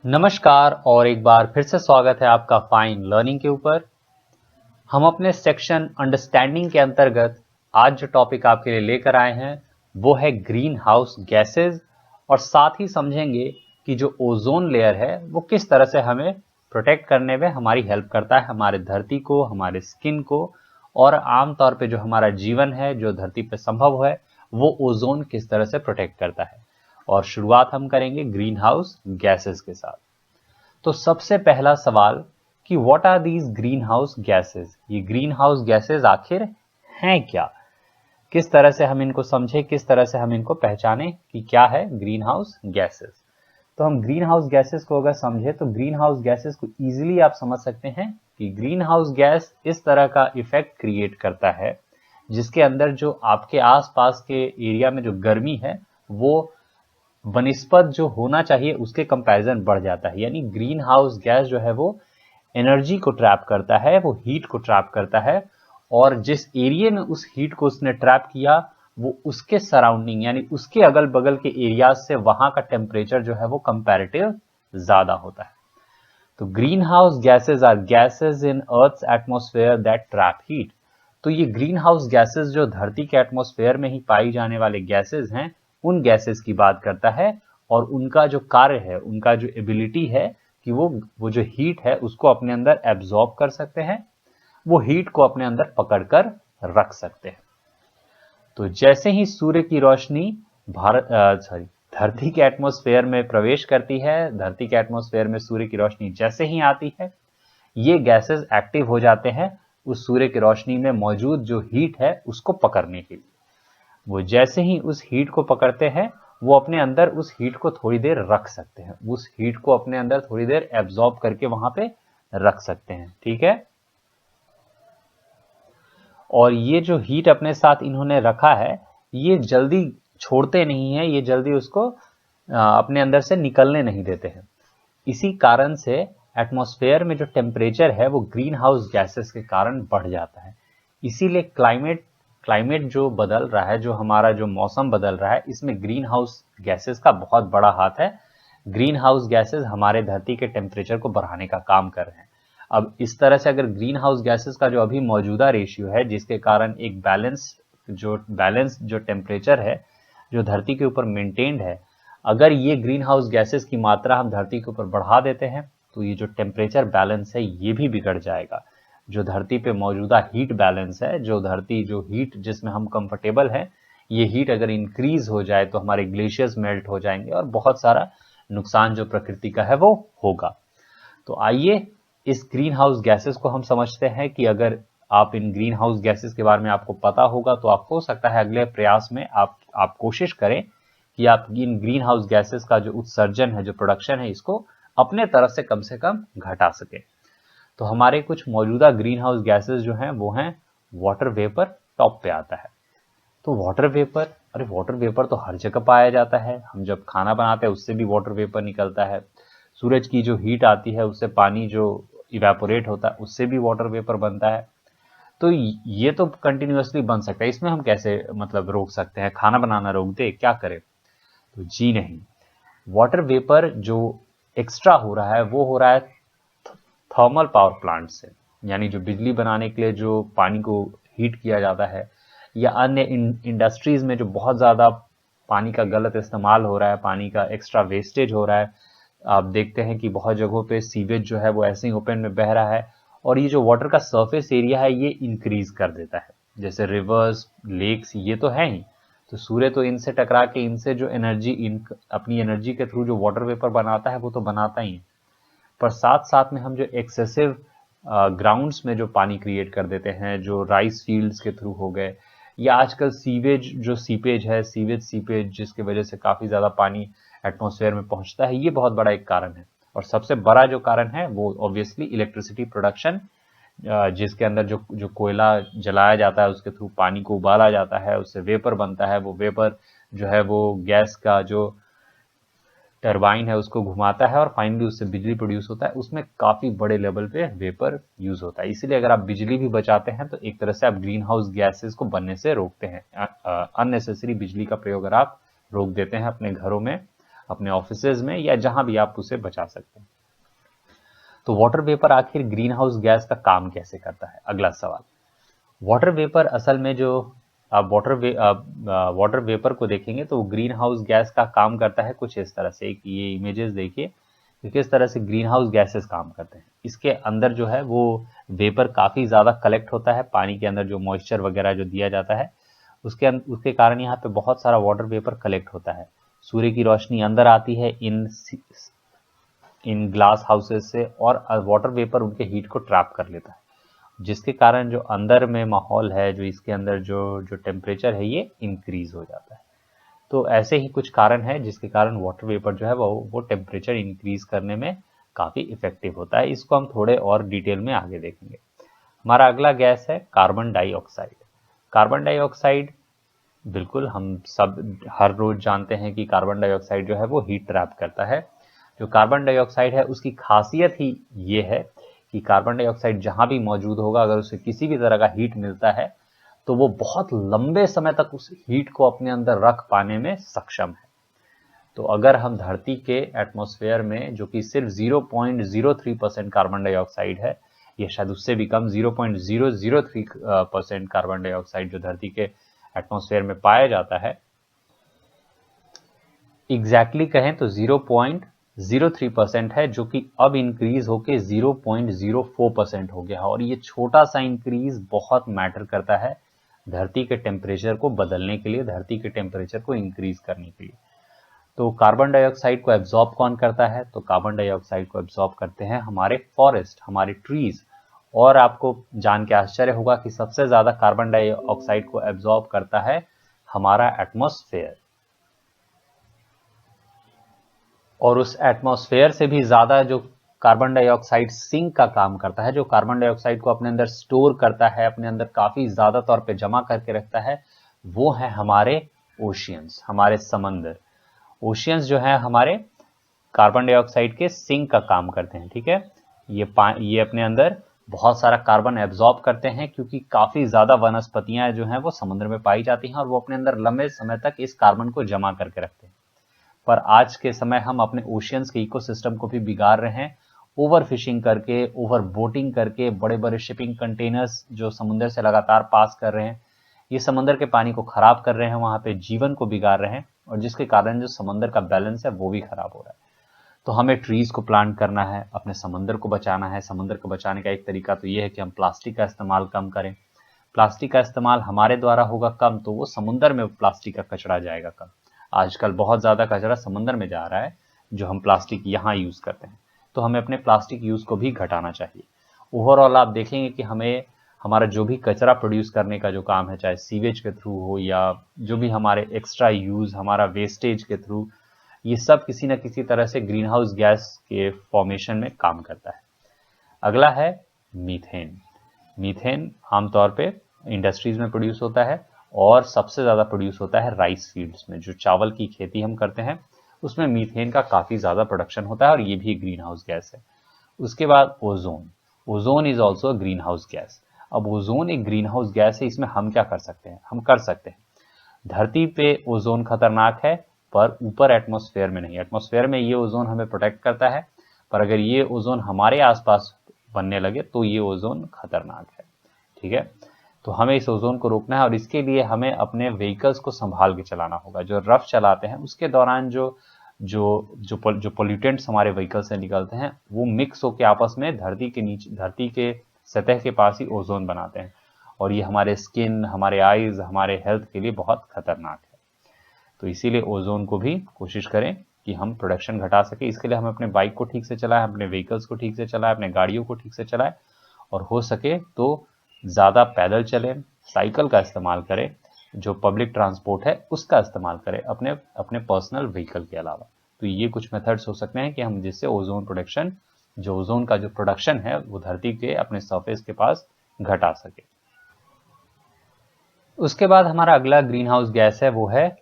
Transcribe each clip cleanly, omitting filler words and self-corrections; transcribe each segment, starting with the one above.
नमस्कार और एक बार फिर से स्वागत है आपका फाइन लर्निंग के ऊपर। हम अपने सेक्शन अंडरस्टैंडिंग के अंतर्गत आज जो टॉपिक आपके लिए लेकर आए हैं वो है ग्रीन हाउस गैसेज और साथ ही समझेंगे कि जो ओजोन लेयर है वो किस तरह से हमें प्रोटेक्ट करने में हमारी हेल्प करता है, हमारे धरती को, हमारे स्किन को, और आमतौर पे जो हमारा जीवन है जो धरती पे संभव है वो ओजोन किस तरह से प्रोटेक्ट करता है। और शुरुआत हम करेंगे ग्रीन हाउस गैसेज के साथ। तो सबसे पहला सवाल कि what are these greenhouse gases, ये ग्रीन हाउस गैसेज आखिर हैं क्या, किस तरह से हम इनको समझे, किस तरह से हम इनको पहचाने कि क्या है ग्रीन हाउस गैसेज। तो हम ग्रीन हाउस गैसेज को अगर समझे तो ग्रीन हाउस गैसेज को इजीली आप समझ सकते हैं कि ग्रीन हाउस गैस इस तरह का इफेक्ट क्रिएट करता है जिसके अंदर जो आपके आसपास के एरिया में जो गर्मी है वो बनिस्पत जो होना चाहिए उसके कंपैरिजन बढ़ जाता है। यानी ग्रीन हाउस गैस जो है वो एनर्जी को ट्रैप करता है, वो हीट को ट्रैप करता है, और जिस एरिया में उस हीट को उसने ट्रैप किया वो उसके सराउंडिंग यानी उसके अगल बगल के एरियाज से वहां का टेम्परेचर जो है वो कंपैरेटिव ज्यादा होता है। तो greenhouse gases are gases in earth's atmosphere that trap heat. तो ये ग्रीन हाउस गैसेज जो धरती के एटमॉस्फेयर में ही पाई जाने वाले गैसेज हैं उन गैसेज की बात करता है, और उनका जो कार्य है, उनका जो एबिलिटी है कि वो जो हीट है उसको अपने अंदर एब्जॉर्ब कर सकते हैं, वो हीट को अपने अंदर पकड़कर रख सकते हैं। तो जैसे ही सूर्य की रोशनी धरती के एटमॉस्फेयर में प्रवेश करती है, धरती के एटमॉस्फेयर में सूर्य की रोशनी जैसे ही आती है ये गैसेस एक्टिव हो जाते हैं उस सूर्य की रोशनी में मौजूद जो हीट है उसको पकड़ने के लिए। वो जैसे ही उस हीट को पकड़ते हैं वो अपने अंदर उस हीट को थोड़ी देर रख सकते हैं, उस हीट को अपने अंदर थोड़ी देर एब्जॉर्ब करके वहां पे रख सकते हैं। ठीक है, और ये जो हीट अपने साथ इन्होंने रखा है ये जल्दी छोड़ते नहीं है, ये जल्दी उसको अपने अंदर से निकलने नहीं देते हैं। इसी कारण से एटमॉस्फेयर में जो टेम्परेचर है वो ग्रीन हाउस गैसेस के कारण बढ़ जाता है। इसीलिए क्लाइमेट जो बदल रहा है, जो हमारा जो मौसम बदल रहा है, इसमें ग्रीन हाउस गैसेस का बहुत बड़ा हाथ है। ग्रीन हाउस गैसेस हमारे धरती के टेम्परेचर को बढ़ाने का काम कर रहे हैं। अब इस तरह से अगर ग्रीन हाउस गैसेस का जो अभी मौजूदा रेशियो है जिसके कारण एक बैलेंस जो टेम्परेचर है जो धरती के ऊपर मेंटेन्ड है, अगर ये ग्रीन हाउस गैसेस की मात्रा हम धरती के ऊपर बढ़ा देते हैं तो ये जो टेम्परेचर बैलेंस है ये भी बिगड़ जाएगा। जो धरती पे मौजूदा हीट बैलेंस है, जो हीट जिसमें हम कंफर्टेबल हैं, ये हीट अगर इंक्रीज हो जाए तो हमारे ग्लेशियर्स मेल्ट हो जाएंगे और बहुत सारा नुकसान जो प्रकृति का है वो होगा। तो आइए इस ग्रीन हाउस गैसेस को हम समझते हैं कि अगर आप इन ग्रीन हाउस गैसेस के बारे में आपको पता होगा तो आप हो सकता है अगले प्रयास में आप कोशिश करें कि आप इन ग्रीन हाउस गैसेस का जो उत्सर्जन है, जो प्रोडक्शन है, इसको अपने तरफ से कम घटा सके। तो हमारे कुछ मौजूदा ग्रीन हाउस गैसेस जो हैं वो हैं वाटर वेपर, टॉप पे आता है। तो वाटर वेपर, अरे वाटर वेपर तो हर जगह पाया जाता है, हम जब खाना बनाते हैं उससे भी वाटर वेपर निकलता है, सूरज की जो हीट आती है उससे पानी जो इवेपोरेट होता है उससे भी वाटर वेपर बनता है। तो ये तो कंटिन्यूअसली बन सकता है, इसमें हम कैसे मतलब रोक सकते हैं, खाना बनाना रोक दे, क्या करें? तो जी नहीं, वाटर वेपर जो एक्स्ट्रा हो रहा है वो हो रहा है थर्मल पावर प्लांट से, यानी जो बिजली बनाने के लिए जो पानी को हीट किया जाता है, या अन्य इंडस्ट्रीज में जो बहुत ज़्यादा पानी का गलत इस्तेमाल हो रहा है, पानी का एक्स्ट्रा वेस्टेज हो रहा है। आप देखते हैं कि बहुत जगहों पे सीवेज जो है वो ऐसे ही ओपन में बह रहा है और ये जो वाटर का सरफेस एरिया है ये इंक्रीज कर देता है। जैसे रिवर्स, लेक्स, ये तो है ही, तो सूर्य तो इनसे टकरा के इनसे जो अपनी एनर्जी के थ्रू जो वाटर वेपर बनाता है वो तो बनाता ही है, पर साथ साथ में हम जो एक्सेसिव ग्राउंड्स में जो पानी क्रिएट कर देते हैं, जो राइस फील्ड्स के थ्रू हो गए, या आजकल सीवेज सीपेज जिसकी वजह से काफ़ी ज़्यादा पानी एटमॉस्फेयर में पहुंचता है, ये बहुत बड़ा एक कारण है। और सबसे बड़ा जो कारण है वो ऑब्वियसली इलेक्ट्रिसिटी प्रोडक्शन, जिसके अंदर जो जो कोयला जलाया जाता है उसके थ्रू पानी को उबाला जाता है, उससे वेपर बनता है, वो वेपर जो है वो गैस का जो टरबाइन है उसको घुमाता है और फाइनली उससे बिजली प्रोड्यूस होता है, उसमें काफ़ी बड़े लेवल पे वेपर यूज होता है। इसीलिए अगर आप बिजली भी बचाते हैं तो एक तरह से आप ग्रीन हाउस गैसेस को बनने से रोकते हैं, अननेसेसरी बिजली का प्रयोग अगर आप रोक देते हैं अपने घरों में, अपने ऑफिसेज में या जहां भी आप उसे बचा सकते हैं। तो वाटर वेपर आखिर ग्रीन हाउस गैस का काम कैसे करता है, अगला सवाल। वाटर वेपर असल में जो आप वाटर वेपर को देखेंगे तो ग्रीन हाउस गैस का काम करता है कुछ इस तरह से। ये इमेजेस देखिए कि किस तरह से ग्रीन हाउस गैसेस काम करते हैं। इसके अंदर जो है वो वेपर काफ़ी ज़्यादा कलेक्ट होता है, पानी के अंदर जो मॉइस्चर वगैरह जो दिया जाता है उसके कारण यहाँ पे बहुत सारा वाटर वेपर कलेक्ट होता है। सूर्य की रोशनी अंदर आती है इन ग्लास हाउसेस से और वाटर वेपर उनके हीट को ट्रैप कर लेता है, जिसके कारण जो अंदर में माहौल है, जो इसके अंदर जो टेम्परेचर है ये इंक्रीज हो जाता है। तो ऐसे ही कुछ कारण है जिसके कारण वाटर वेपर जो है वो टेम्परेचर इंक्रीज करने में काफ़ी इफेक्टिव होता है। इसको हम थोड़े और डिटेल में आगे देखेंगे। हमारा अगला गैस है कार्बन डाइऑक्साइड। कार्बन डाइऑक्साइड बिल्कुल हम सब हर रोज जानते हैं कि कार्बन डाइऑक्साइड जो है वो हीट ट्रैप करता है। जो कार्बन डाइऑक्साइड है उसकी खासियत ही ये है कि कार्बन डाइऑक्साइड जहां भी मौजूद होगा, अगर उसे किसी भी तरह का हीट मिलता है तो वो बहुत लंबे समय तक उस हीट को अपने अंदर रख पाने में सक्षम है। तो अगर हम धरती के एटमॉस्फेयर में, जो कि सिर्फ 0.03% कार्बन डाइऑक्साइड है, ये शायद उससे भी कम 0.003% कार्बन डाइऑक्साइड जो धरती के एटमॉस्फेयर में पाया जाता है, एग्जैक्टली कहें तो 0.03% है, जो कि अब इंक्रीज होके 0.04% हो गया है। और ये छोटा सा इंक्रीज बहुत मैटर करता है धरती के टेम्परेचर को बदलने के लिए, धरती के टेम्परेचर को इंक्रीज करने के लिए। तो कार्बन डाइऑक्साइड को एब्जॉर्ब कौन करता है? तो कार्बन डाइऑक्साइड को एब्जॉर्ब करते हैं हमारे फॉरेस्ट, हमारे ट्रीज। और आपको जान के आश्चर्य होगा कि सबसे ज्यादा कार्बन डाइऑक्साइड को एब्जॉर्ब करता है हमारा एटमॉस्फेयर। और उस एटमॉस्फेयर से भी ज्यादा जो कार्बन डाइऑक्साइड सिंक का काम करता है, जो कार्बन डाइऑक्साइड को अपने अंदर स्टोर करता है, अपने अंदर काफी ज्यादा तौर पे जमा करके रखता है, वो है हमारे ओशियंस, हमारे समंदर। ओशियंस जो है हमारे कार्बन डाइऑक्साइड के सिंक का काम करते हैं। ठीक है, ये अपने अंदर बहुत सारा कार्बन एब्जॉर्ब करते हैं, क्योंकि काफी ज्यादा वनस्पतियां जो हैं वो समुद्र में पाई जाती हैं और वो अपने अंदर लंबे समय तक इस कार्बन को जमा करके रखते हैं। पर आज के समय हम अपने ओशियंस के इकोसिस्टम को भी बिगाड़ रहे हैं, ओवर फिशिंग करके, ओवर बोटिंग करके, बड़े बड़े शिपिंग कंटेनर्स जो समुद्र से लगातार पास कर रहे हैं, ये समंदर के पानी को खराब कर रहे हैं, वहां पे जीवन को बिगाड़ रहे हैं, और जिसके कारण जो समंदर का बैलेंस है वो भी खराब हो रहा है। तो हमें ट्रीज को प्लांट करना है, अपने समंदर को बचाना है। समंदर को बचाने का एक तरीका तो ये है कि हम प्लास्टिक का इस्तेमाल कम करें। प्लास्टिक का इस्तेमाल हमारे द्वारा होगा कम, तो वो समुद्र में प्लास्टिक का कचरा जाएगा कम। आजकल बहुत ज़्यादा कचरा समंदर में जा रहा है जो हम प्लास्टिक यहाँ यूज़ करते हैं, तो हमें अपने प्लास्टिक यूज़ को भी घटाना चाहिए। ओवरऑल आप देखेंगे कि हमें हमारा जो भी कचरा प्रोड्यूस करने का जो काम है, चाहे सीवेज के थ्रू हो या जो भी हमारे एक्स्ट्रा यूज़, हमारा वेस्टेज के थ्रू, ये सब किसी न किसी तरह से ग्रीन हाउस गैस के फॉर्मेशन में काम करता है। अगला है मीथेन। मीथेन आमतौर पे इंडस्ट्रीज में प्रोड्यूस होता है और सबसे ज़्यादा प्रोड्यूस होता है राइस फील्ड्स में। जो चावल की खेती हम करते हैं उसमें मीथेन का काफ़ी ज़्यादा प्रोडक्शन होता है और ये भी ग्रीन हाउस गैस है। उसके बाद ozone. Ozone is also a green house gas. अब ओजोन एक ग्रीन हाउस गैस है, इसमें हम क्या कर सकते हैं? हम कर सकते हैं, धरती पे ओजोन खतरनाक है पर ऊपर एटमॉस्फेयर में नहीं। एटमॉस्फेयर में ये ओजोन हमें प्रोटेक्ट करता है, पर अगर ये ओजोन हमारे आसपास बनने लगे तो ये ओजोन खतरनाक है। ठीक है, तो हमें इस ओजोन को रोकना है और इसके लिए हमें अपने व्हीकल्स को संभाल के चलाना होगा। जो रफ चलाते हैं उसके दौरान जो पोल्यूटेंट्स हमारे व्हीकल से निकलते हैं वो मिक्स होकर आपस में धरती के सतह के पास ही ओजोन बनाते हैं, और ये हमारे स्किन, हमारे आईज, हमारे हेल्थ के लिए बहुत खतरनाक है। तो इसीलिए ओजोन को भी कोशिश करें कि हम प्रोडक्शन घटा सके। इसके लिए हम अपने बाइक को ठीक से चलाएं, अपने व्हीकल्स को ठीक से चलाएं, अपने गाड़ियों को ठीक से चलाएं, और हो सके तो ज़्यादा पैदल चलें, साइकिल का इस्तेमाल करें, जो पब्लिक ट्रांसपोर्ट है उसका इस्तेमाल करें अपने पर्सनल व्हीकल के अलावा। तो ये कुछ मेथड्स हो सकते हैं कि हम जिससे ओजोन प्रोडक्शन, जो ओजोन का जो प्रोडक्शन है वो धरती के अपने सरफेस के पास घटा सके। उसके बाद हमारा अगला ग्रीन हाउस गैस है वो है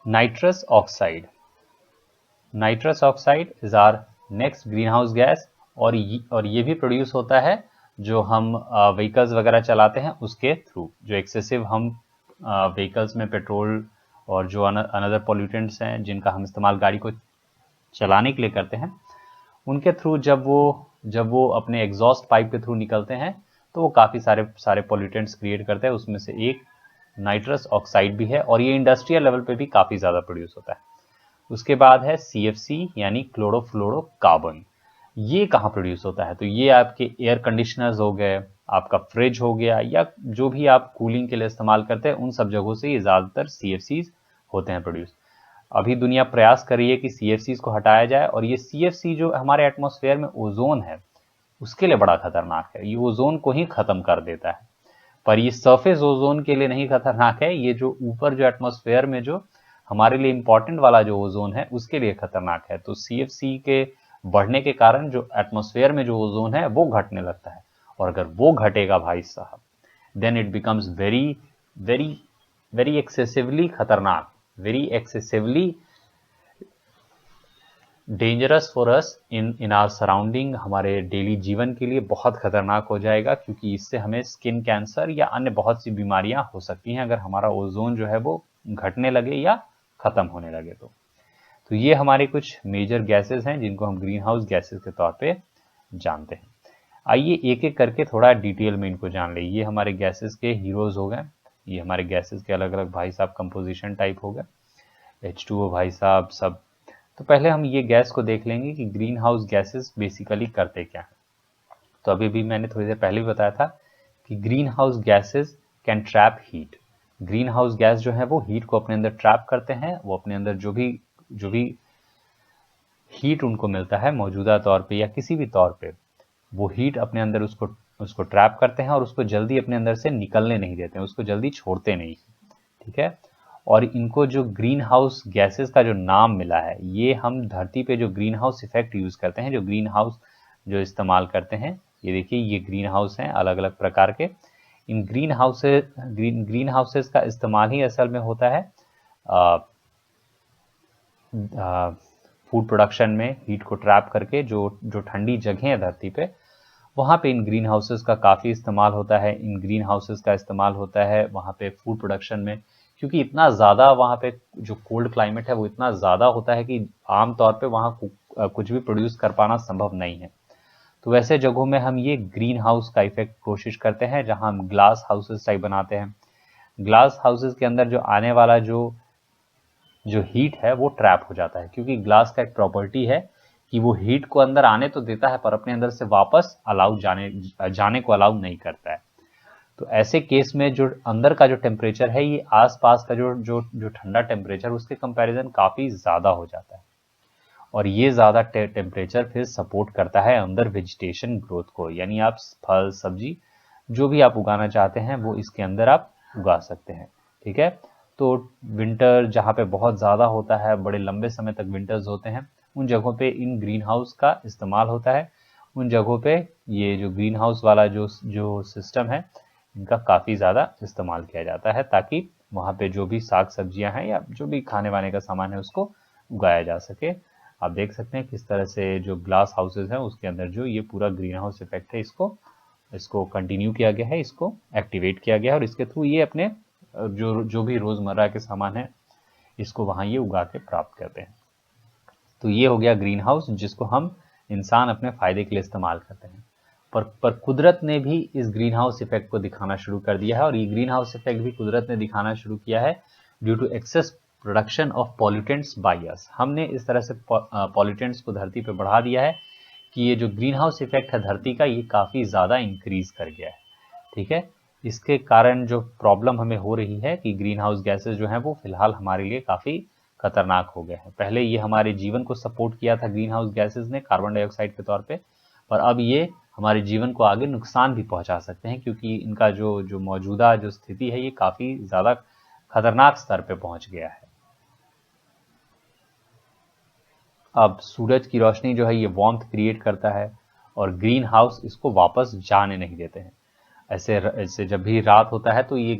nitrous oxide. Nitrous oxide is our next greenhouse gas, और ये भी प्रोड्यूस होता है जो हम व्हीकल्स वगैरह चलाते हैं उसके थ्रू। जो एक्सेसिव हम व्हीकल्स में पेट्रोल और जो अनदर पॉल्यूटेंट्स हैं जिनका हम इस्तेमाल गाड़ी को चलाने के लिए करते हैं, उनके थ्रू जब वो अपने एग्जॉस्ट पाइप के थ्रू निकलते हैं तो वो काफ़ी सारे पॉल्यूटेंट्स क्रिएट करते हैं। उसमें से एक नाइट्रस ऑक्साइड भी है और ये इंडस्ट्रियल लेवल पे भी काफ़ी ज़्यादा प्रोड्यूस होता है। उसके बाद है CFC यानी क्लोरोफ्लोरोकार्बन। ये कहाँ प्रोड्यूस होता है? तो ये आपके एयर कंडीशनर्स हो गए, आपका फ्रिज हो गया, या जो भी आप कूलिंग के लिए इस्तेमाल करते हैं उन सब जगहों से ये ज़्यादातर CFCs होते हैं प्रोड्यूस। अभी दुनिया प्रयास कर रही है कि CFCs को हटाया जाए, और ये CFC जो हमारे एटमॉस्फेयर में ओजोन है उसके लिए बड़ा खतरनाक है। ये ओजोन को ही खत्म कर देता है, पर ये सरफेस ओजोन के लिए नहीं खतरनाक है, ये जो ऊपर जो एटमॉस्फेयर में जो हमारे लिए इंपॉर्टेंट वाला जो ओजोन है उसके लिए खतरनाक है। तो CFC के बढ़ने के कारण जो एटमॉस्फेयर में जो ओजोन है वो घटने लगता है, और अगर वो घटेगा भाई साहब, then it becomes very very very excessively खतरनाक, very excessively dangerous for us in our surrounding. हमारे डेली जीवन के लिए बहुत खतरनाक हो जाएगा, क्योंकि इससे हमें स्किन कैंसर या अन्य बहुत सी बीमारियां हो सकती हैं अगर हमारा ओजोन जो है वो घटने लगे या खत्म होने लगे। तो ये हमारे कुछ मेजर गैसेस हैं जिनको हम ग्रीन हाउस गैसेस के तौर पे जानते हैं। आइए एक एक करके थोड़ा डिटेल में इनको जान लें। ये हमारे गैसेस के हीरोज हो गए, ये हमारे गैसेस के अलग अलग भाई साहब कंपोजिशन टाइप हो गए, H2O भाई साहब सब। तो पहले हम ये गैस को देख लेंगे कि ग्रीन हाउस गैसेस बेसिकली करते क्या हैं। तो अभी भी मैंने थोड़ी देर पहले भी बताया था कि green house gases can trap heat. Green house gas जो है वो हीट को अपने अंदर ट्रैप करते हैं। वो अपने अंदर जो भी हीट उनको मिलता है मौजूदा तौर पे या किसी भी तौर पे, वो हीट अपने अंदर उसको ट्रैप करते हैं और उसको जल्दी अपने अंदर से निकलने नहीं देते हैं, उसको जल्दी छोड़ते नहीं। ठीक है। और इनको जो ग्रीन हाउस गैसेस का जो नाम मिला है, ये हम धरती पे जो ग्रीन हाउस इफेक्ट यूज करते हैं, जो ग्रीन हाउस जो इस्तेमाल करते हैं, ये देखिए ये ग्रीन हाउस हैं अलग अलग प्रकार के। इन ग्रीन हाउसेस का इस्तेमाल ही असल में होता है फूड प्रोडक्शन में, हीट को ट्रैप करके जो ठंडी जगह है धरती पे, वहाँ पे इन ग्रीन हाउसेस का काफ़ी इस्तेमाल होता है। इन ग्रीन हाउसेस का इस्तेमाल होता है वहाँ पे फूड प्रोडक्शन में, क्योंकि इतना ज़्यादा वहाँ पे जो कोल्ड क्लाइमेट है वो इतना ज़्यादा होता है कि आम तौर पे वहाँ कुछ भी प्रोड्यूस कर पाना संभव नहीं है। तो वैसे जगहों में हम ये ग्रीन हाउस का इफेक्ट कोशिश करते हैं, जहाँ हम ग्लास हाउसेस टाइप बनाते हैं। ग्लास हाउसेस के अंदर जो आने वाला जो हीट है वो ट्रैप हो जाता है, क्योंकि ग्लास का एक प्रॉपर्टी है कि वो हीट को अंदर आने तो देता है पर अपने अंदर से वापस जाने को अलाउ नहीं करता है। तो ऐसे केस में जो अंदर का जो टेम्परेचर है, ये आसपास का जो ठंडा टेम्परेचर उसके कंपैरिजन काफ़ी ज़्यादा हो जाता है, और ये ज़्यादा टेम्परेचर फिर सपोर्ट करता है अंदर वेजिटेशन ग्रोथ को, यानी आप फल सब्जी जो भी आप उगाना चाहते हैं वो इसके अंदर आप उगा सकते हैं। ठीक है। तो विंटर जहाँ पे बहुत ज़्यादा होता है, बड़े लंबे समय तक विंटर्स होते हैं, उन जगहों पे इन ग्रीन हाउस का इस्तेमाल होता है। उन जगहों पे ये जो ग्रीन हाउस वाला जो सिस्टम है, इनका काफ़ी ज़्यादा इस्तेमाल किया जाता है, ताकि वहाँ पे जो भी साग सब्जियाँ हैं या जो भी खाने वाने का सामान है उसको उगाया जा सके। आप देख सकते हैं किस तरह से जो ग्लास हाउसेज हैं उसके अंदर जो ये पूरा ग्रीन हाउस इफेक्ट है, इसको कंटिन्यू किया गया है, इसको एक्टिवेट किया गया है, और इसके थ्रू ये अपने जो भी रोज़मर्रा के सामान है इसको वहाँ ये उगा के प्राप्त करते हैं। तो ये हो गया ग्रीन हाउस, जिसको हम इंसान अपने फ़ायदे के लिए इस्तेमाल करते हैं। पर कुदरत ने भी इस ग्रीन हाउस इफेक्ट को दिखाना शुरू कर दिया है, और ये ग्रीन हाउस इफेक्ट भी कुदरत ने दिखाना शुरू किया है due to excess production of pollutants by us. हमने इस तरह से पॉल्यूटेंट्स को धरती पे बढ़ा दिया है कि ये जो ग्रीन हाउस इफेक्ट है धरती का, ये काफ़ी ज़्यादा इंक्रीज कर गया है। ठीक है। इसके कारण जो प्रॉब्लम हमें हो रही है कि ग्रीन हाउस गैसेज जो हैं वो फिलहाल हमारे लिए काफ़ी खतरनाक हो गए हैं। पहले ये हमारे जीवन को सपोर्ट किया था ग्रीन हाउस गैसेज ने कार्बन डाइऑक्साइड के तौर पे, पर अब ये हमारे जीवन को आगे नुकसान भी पहुंचा सकते हैं, क्योंकि इनका जो मौजूदा जो स्थिति है ये काफ़ी ज़्यादा खतरनाक स्तर पे पहुंच गया है। अब सूरज की रोशनी जो है ये वार्मथ क्रिएट करता है, और ग्रीन हाउस इसको वापस जाने नहीं देते हैं। ऐसे जब भी रात होता है तो ये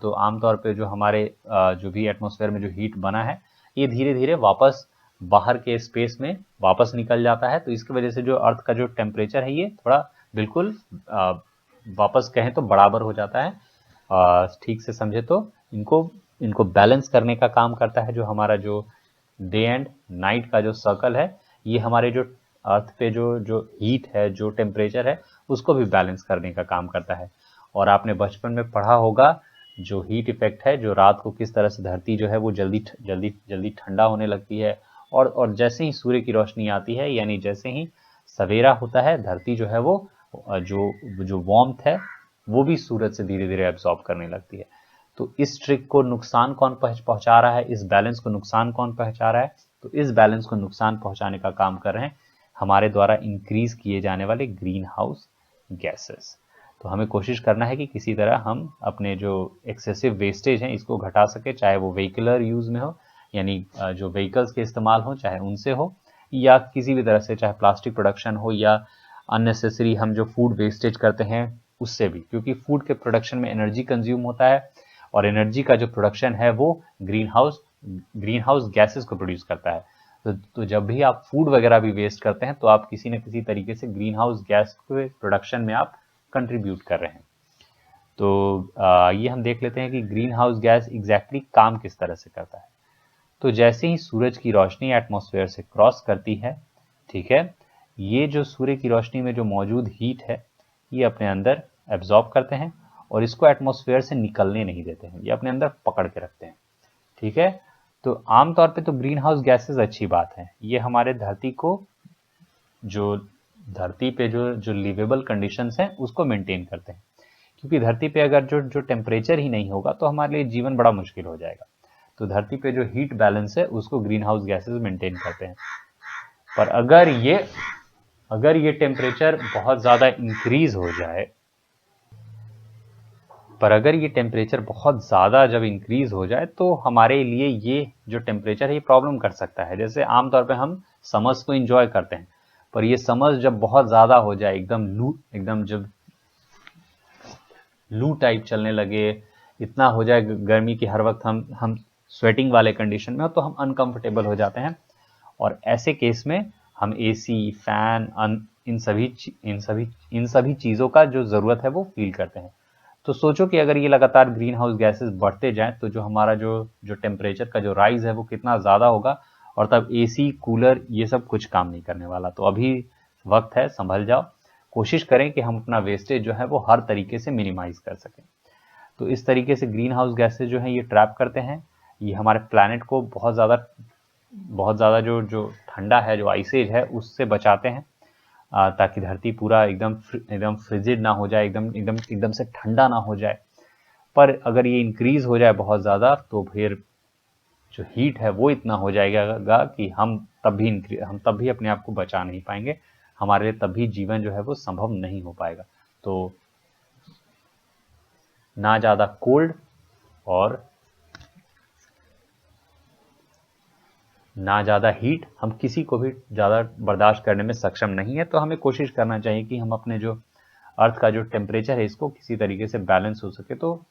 तो आमतौर पे जो हमारे जो भी एटमॉस्फेयर में जो हीट बना है ये धीरे धीरे वापस बाहर के स्पेस में वापस निकल जाता है। तो इसकी वजह से जो अर्थ का जो टेम्परेचर है ये थोड़ा बिल्कुल वापस कहें तो बराबर हो जाता है। ठीक से समझे तो इनको इनको बैलेंस करने का काम करता है। जो हमारा जो डे एंड नाइट का जो सर्कल है, ये हमारे जो अर्थ पे जो हीट है, जो टेम्परेचर है, उसको भी बैलेंस करने का काम करता है। और आपने बचपन में पढ़ा होगा जो हीट इफेक्ट है, जो रात को किस तरह से धरती जो है वो जल्दी जल्दी जल्दी ठंडा होने लगती है, और जैसे ही सूर्य की रोशनी आती है, यानी जैसे ही सवेरा होता है, धरती जो है वो जो वार्मथ है वो भी सूरज से धीरे धीरे एब्जॉर्ब करने लगती है। तो इस ट्रिक को नुकसान कौन पहुंचा रहा है, इस बैलेंस को नुकसान कौन पहुंचा रहा है? तो इस बैलेंस को नुकसान पहुंचाने का काम कर रहे हैं हमारे द्वारा इंक्रीज किए जाने वाले ग्रीन हाउस गैसेस। तो हमें कोशिश करना है कि किसी तरह हम अपने जो एक्सेसिव वेस्टेज हैं इसको घटा सके, चाहे वो व्हीकलर यूज में हो, यानी जो व्हीकल्स के इस्तेमाल हो चाहे उनसे हो, या किसी भी तरह से, चाहे प्लास्टिक प्रोडक्शन हो या अननेसेसरी हम जो फूड वेस्टेज करते हैं उससे भी, क्योंकि फूड के प्रोडक्शन में एनर्जी कंज्यूम होता है और एनर्जी का जो प्रोडक्शन है वो ग्रीन हाउस गैसेस को प्रोड्यूस करता है। तो जब भी आप फूड वगैरह भी वेस्ट करते हैं तो आप किसी न किसी तरीके से ग्रीन हाउस गैस के प्रोडक्शन में आप कंट्रीब्यूट कर रहे हैं। तो ये हम देख लेते हैं कि ग्रीन हाउस गैस एग्जैक्टली काम किस तरह से करता है। तो जैसे ही सूरज की रोशनी एटमॉस्फेयर से क्रॉस करती है, ठीक है, ये जो सूर्य की रोशनी में जो मौजूद हीट है ये अपने अंदर एब्जॉर्ब करते हैं और इसको एटमॉस्फेयर से निकलने नहीं देते हैं, ये अपने अंदर पकड़ के रखते हैं। ठीक है, तो आमतौर पे तो ग्रीन हाउस गैसेस अच्छी बात है, ये हमारे धरती पे जो लिवेबल कंडीशंस हैं उसको मेंटेन करते हैं, क्योंकि धरती पे अगर जो टेम्परेचर ही नहीं होगा तो हमारे लिए जीवन बड़ा मुश्किल हो जाएगा। तो धरती पे जो हीट बैलेंस है उसको ग्रीन हाउस गैसेस मेंटेन करते हैं। पर अगर ये टेम्परेचर बहुत ज़्यादा इंक्रीज हो जाए, जब इंक्रीज हो जाए तो हमारे लिए ये जो टेम्परेचर है ये प्रॉब्लम कर सकता है। जैसे आमतौर पे हम समर्स को एंजॉय करते हैं, पर ये समर्स जब बहुत ज़्यादा हो जाए, जब लू टाइप चलने लगे, इतना हो जाए गर्मी की हर वक्त हम स्वेटिंग वाले कंडीशन में हो, तो हम अनकंफर्टेबल हो जाते हैं। और ऐसे केस में हम एसी, फैन, इन सभी चीज़ों का जो ज़रूरत है वो फील करते हैं। तो सोचो कि अगर ये लगातार ग्रीन हाउस गैसेस बढ़ते जाएं तो जो हमारा जो टेम्परेचर का जो राइज है वो कितना ज़्यादा होगा, और तब एसी, कूलर ये सब कुछ काम नहीं करने वाला। तो अभी वक्त है, संभल जाओ, कोशिश करें कि हम अपना वेस्टेज जो है वो हर तरीके से मिनिमाइज कर सकें। तो इस तरीके से ग्रीन हाउस गैसेज जो है ये ट्रैप करते हैं, ये हमारे प्लैनेट को बहुत ज़्यादा जो ठंडा है, जो आइसेज है, उससे बचाते हैं, ताकि धरती पूरा एकदम फ्रिजिड ना हो जाए, एकदम से ठंडा ना हो जाए। पर अगर ये इंक्रीज हो जाए बहुत ज़्यादा तो फिर जो हीट है वो इतना हो जाएगा कि हम तब भी अपने आप को बचा नहीं पाएंगे, हमारे लिए तब भी जीवन जो है वो संभव नहीं हो पाएगा। तो ना ज़्यादा कोल्ड और ना ज़्यादा हीट, हम किसी को भी ज़्यादा बर्दाश्त करने में सक्षम नहीं है। तो हमें कोशिश करना चाहिए कि हम अपने जो अर्थ का जो टेम्परेचर है इसको किसी तरीके से बैलेंस हो सके, तो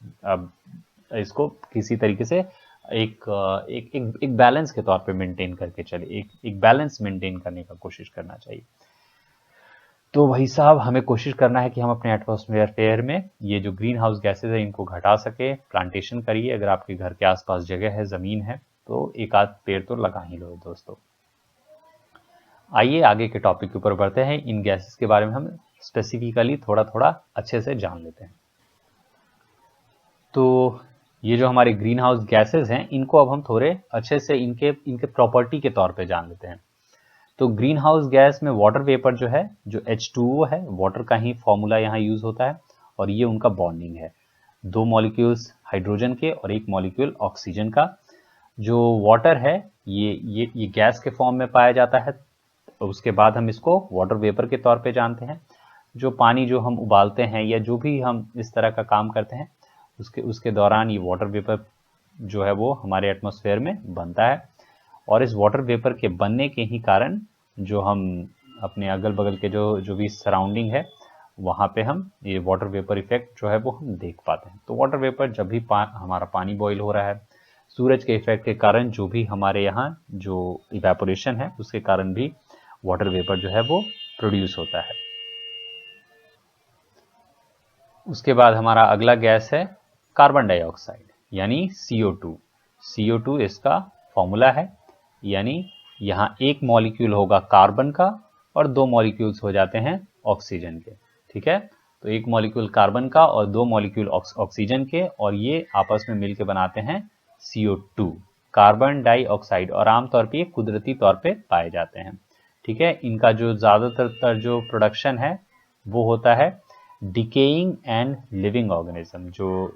इसको किसी तरीके से एक बैलेंस के तौर पे मेंटेन करके चले, एक बैलेंस मेंटेन करने का कोशिश करना चाहिए। तो भाई साहब, हमें कोशिश करना है कि हम अपने एटमॉस्फेयर में ये जो ग्रीन हाउस गैसेज है इनको घटा सके। प्लांटेशन करिए, अगर आपके घर के आसपास जगह है, ज़मीन है, तो एक आध पेड़ तो लगा ही लो दोस्तों। आइए आगे के टॉपिक के ऊपर बढ़ते हैं। इन गैसेस के बारे में हम स्पेसिफिकली थोड़ा अच्छे से जान लेते हैं। तो ये जो हमारे ग्रीन हाउस गैसेस हैं इनको अब हम थोड़े अच्छे से इनके प्रॉपर्टी के तौर पे जान लेते हैं। तो ग्रीन हाउस गैस में वाटर वेपर जो है, जो H2O है, वाटर का ही फॉर्मूला यहाँ यूज होता है, और ये उनका बॉन्डिंग है, 2 मॉलिक्यूल्स हाइड्रोजन के और 1 मॉलिक्यूल ऑक्सीजन का। जो वाटर है ये गैस के फॉर्म में पाया जाता है, उसके बाद हम इसको वाटर वेपर के तौर पे जानते हैं। जो पानी जो हम उबालते हैं या जो भी हम इस तरह का काम करते हैं उसके दौरान ये वाटर वेपर जो है वो हमारे एटमॉस्फेयर में बनता है। और इस वाटर वेपर के बनने के ही कारण जो हम अपने अगल बगल के जो भी सराउंडिंग है वहाँ पे हम ये वाटर वेपर इफेक्ट जो है वो हम देख पाते हैं। तो वाटर वेपर जब भी हमारा पानी बॉईल हो रहा है, सूरज के इफेक्ट के कारण जो भी हमारे यहाँ जो इवेपोरेशन है उसके कारण भी वाटर वेपर जो है वो प्रोड्यूस होता है। उसके बाद हमारा अगला गैस है कार्बन डाइऑक्साइड। यानी CO2। CO2 इसका फॉर्मूला है, यानी यहाँ एक मॉलिक्यूल होगा कार्बन का और 2 मॉलिक्यूल्स हो जाते हैं ऑक्सीजन के। ठीक है, तो एक मॉलिक्यूल कार्बन का और 2 मॉलिक्यूल ऑक्सीजन के, और ये आपस में मिलकर बनाते हैं CO2, कार्बन डाइऑक्साइड, और आमतौर पे ये कुदरती तौर पे पाए जाते हैं। ठीक है, इनका जो ज़्यादातर जो प्रोडक्शन है वो होता है डिकेइंग एंड लिविंग ऑर्गेनिज्म। जो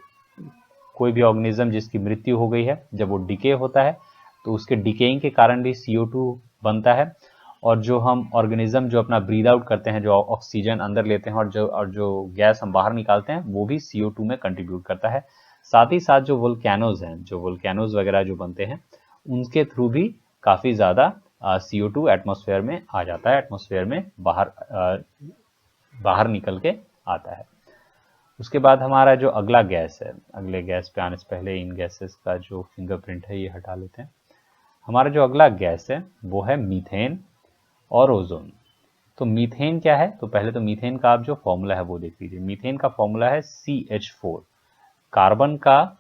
कोई भी ऑर्गेनिज्म जिसकी मृत्यु हो गई है, जब वो डिके होता है तो उसके डिकेइंग के कारण भी CO2 बनता है, और जो हम ऑर्गेनिज्म जो अपना ब्रीद आउट करते हैं, जो ऑक्सीजन अंदर लेते हैं और जो गैस हम बाहर निकालते हैं, वो भी CO2 में कंट्रीब्यूट करता है। साथ ही साथ जो वोल्केनोज हैं, जो वोल्केनोज वगैरह जो बनते हैं, उनके थ्रू भी काफ़ी ज़्यादा CO2 एटमॉस्फेयर में आ जाता है, एटमॉस्फेयर में बाहर निकल के आता है। उसके बाद हमारा जो अगला गैस है, अगले गैस पे आने से पहले इन गैसेस का जो फिंगरप्रिंट है ये हटा लेते हैं। हमारा जो अगला गैस है वो है मीथेन और ओजोन। तो मीथेन क्या है, तो पहले तो मीथेन का आप जो फॉर्मूला है वो देख लीजिए। मीथेन का फॉर्मूला है CH4, कार्बन का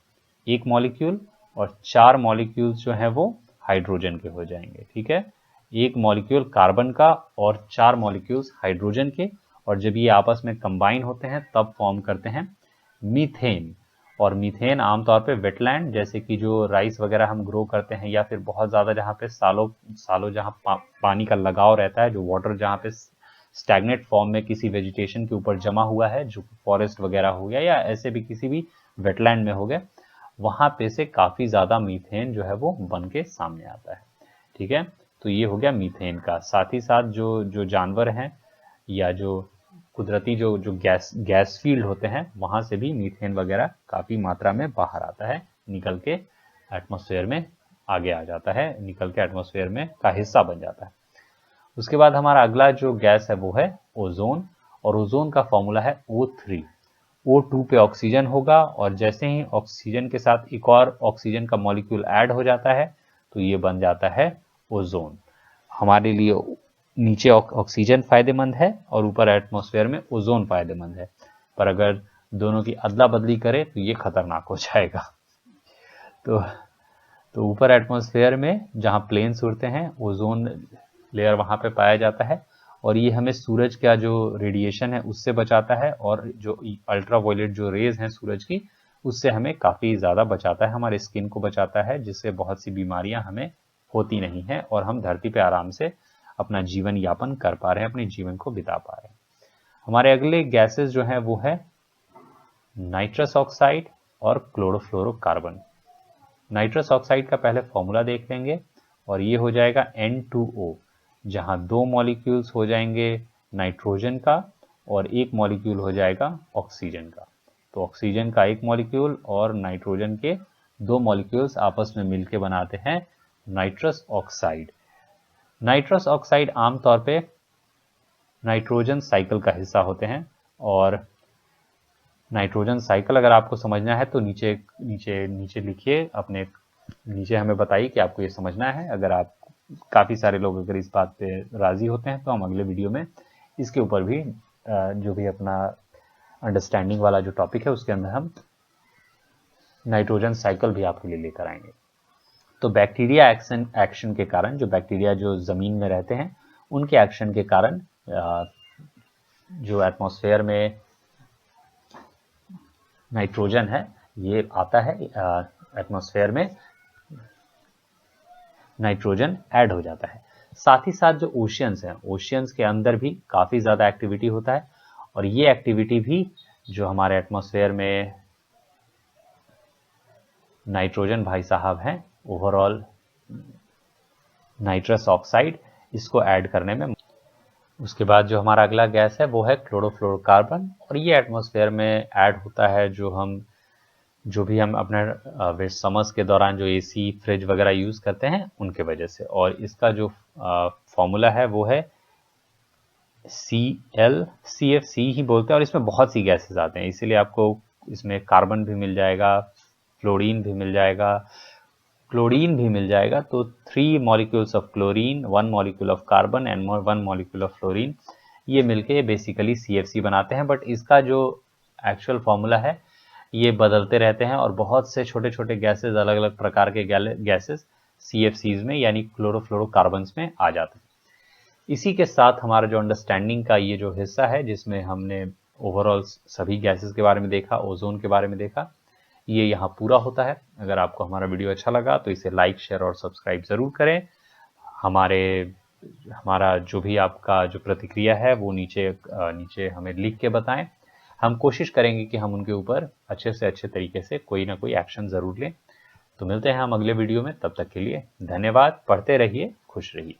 एक मॉलिक्यूल और 4 मॉलिक्यूल्स जो है वो हाइड्रोजन के हो जाएंगे। ठीक है, एक मॉलिक्यूल कार्बन का और 4 मॉलिक्यूल्स हाइड्रोजन के, और जब ये आपस में कंबाइन होते हैं तब फॉर्म करते हैं मीथेन। और मीथेन आमतौर पे वेटलैंड, जैसे कि जो राइस वगैरह हम ग्रो करते हैं, या फिर बहुत ज़्यादा जहाँ पे सालों जहाँ पानी का लगाव रहता है, जो वाटर जहाँ पे स्टैग्नेट फॉर्म में किसी वेजिटेशन के ऊपर जमा हुआ है, जो फॉरेस्ट वगैरह हो गया या ऐसे भी किसी भी वेटलैंड में हो गया, वहाँ पे से काफ़ी ज़्यादा मीथेन जो है वो बन के सामने आता है। ठीक है, तो ये हो गया मीथेन का। साथ ही साथ जो जानवर हैं या जो कुदरती जो गैस फील्ड होते हैं, वहाँ से भी मीथेन वगैरह काफ़ी मात्रा में बाहर आता है, निकल के एटमॉस्फेयर में आगे आ जाता है, निकल के एटमॉस्फेयर में का हिस्सा बन जाता है। उसके बाद हमारा अगला जो गैस है वो है ओजोन, और ओजोन का फॉर्मूला है O3। O2 पे ऑक्सीजन होगा, और जैसे ही ऑक्सीजन के साथ एक और ऑक्सीजन का मॉलिक्यूल ऐड हो जाता है तो ये बन जाता है ओजोन। हमारे लिए नीचे ऑक्सीजन फायदेमंद है और ऊपर एटमॉस्फेयर में ओजोन फायदेमंद है, पर अगर दोनों की अदला बदली करे तो ये खतरनाक हो जाएगा। तो ऊपर एटमॉस्फेयर में जहाँ प्लेन्स उड़ते हैं, ओजोन लेयर वहाँ पे पाया जाता है, और ये हमें सूरज का जो रेडिएशन है उससे बचाता है, और जो अल्ट्रावायलेट जो रेज हैं सूरज की, उससे हमें काफ़ी ज़्यादा बचाता है, हमारे स्किन को बचाता है, जिससे बहुत सी बीमारियां हमें होती नहीं हैं, और हम धरती पे आराम से अपना जीवन यापन कर पा रहे हैं, अपने जीवन को बिता पा रहे हैं। हमारे अगले गैसेस जो हैं वो है नाइट्रस ऑक्साइड और क्लोरोफ्लोरोकार्बन। नाइट्रस ऑक्साइड का पहले फॉर्मूला देख लेंगे, और ये हो जाएगा N2O, जहाँ 2 मॉलिक्यूल्स हो जाएंगे नाइट्रोजन का और एक मॉलिक्यूल हो जाएगा ऑक्सीजन का। तो ऑक्सीजन का एक मॉलिक्यूल और नाइट्रोजन के 2 मॉलिक्यूल्स आपस में मिलकर बनाते हैं नाइट्रस ऑक्साइड। नाइट्रस ऑक्साइड आमतौर पे नाइट्रोजन साइकिल का हिस्सा होते हैं, और नाइट्रोजन साइकिल अगर आपको समझना है तो नीचे नीचे नीचे लिखिए, अपने नीचे हमें बताइए कि आपको ये समझना है। अगर आप काफ़ी सारे लोग अगर इस बात पे राज़ी होते हैं तो हम अगले वीडियो में इसके ऊपर भी जो भी अपना अंडरस्टैंडिंग वाला जो टॉपिक है उसके अंदर हम नाइट्रोजन साइकिल भी आपके लिए लेकर आएंगे। तो बैक्टीरिया एक्शन के कारण, जो बैक्टीरिया जो ज़मीन में रहते हैं उनके एक्शन के कारण जो एटमॉस्फेयर में नाइट्रोजन है ये आता है, एटमॉस्फेयर में नाइट्रोजन ऐड हो जाता है। साथ ही साथ जो ओशियंस हैं, ओशियंस के अंदर भी काफ़ी ज़्यादा एक्टिविटी होता है, और ये एक्टिविटी भी जो हमारे एटमॉस्फेयर में नाइट्रोजन भाई साहब हैं, ओवरऑल नाइट्रस ऑक्साइड, इसको ऐड करने में। उसके बाद जो हमारा अगला गैस है वो है क्लोरोफ्लोरोकार्बन, और ये एटमॉस्फेयर में ऐड होता है जो भी हम अपने समर्स के दौरान जो AC फ्रिज वगैरह यूज़ करते हैं उनके वजह से। और इसका जो फॉर्मूला है वो है ClCFC ही बोलते हैं, और इसमें बहुत सी गैसेस आते हैं, इसीलिए आपको इसमें कार्बन भी मिल जाएगा, फ्लोरीन भी मिल जाएगा, क्लोरीन भी मिल जाएगा। तो 3 molecules of chlorine, 1 molecule of carbon and 1 molecule of fluorine, ये मिलके बेसिकली CFC बनाते हैं। बट इसका जो एक्चुअल फॉर्मूला है ये बदलते रहते हैं और बहुत से छोटे छोटे गैसेस, अलग अलग प्रकार के गैसेस CFCs में यानी क्लोरोफ्लोरोकार्बन्स में आ जाते हैं। इसी के साथ हमारा जो अंडरस्टैंडिंग का ये जो हिस्सा है, जिसमें हमने ओवरऑल सभी गैसेस के बारे में देखा, ओजोन के बारे में देखा, ये यहाँ पूरा होता है। अगर आपको हमारा वीडियो अच्छा लगा तो इसे लाइक, शेयर और सब्सक्राइब ज़रूर करें। हमारा जो भी आपका जो प्रतिक्रिया है वो नीचे हमें लिख के बताएं। हम कोशिश करेंगे कि हम उनके ऊपर अच्छे से अच्छे तरीके से कोई ना कोई एक्शन ज़रूर लें। तो मिलते हैं हम अगले वीडियो में, तब तक के लिए धन्यवाद। पढ़ते रहिए, खुश रहिए।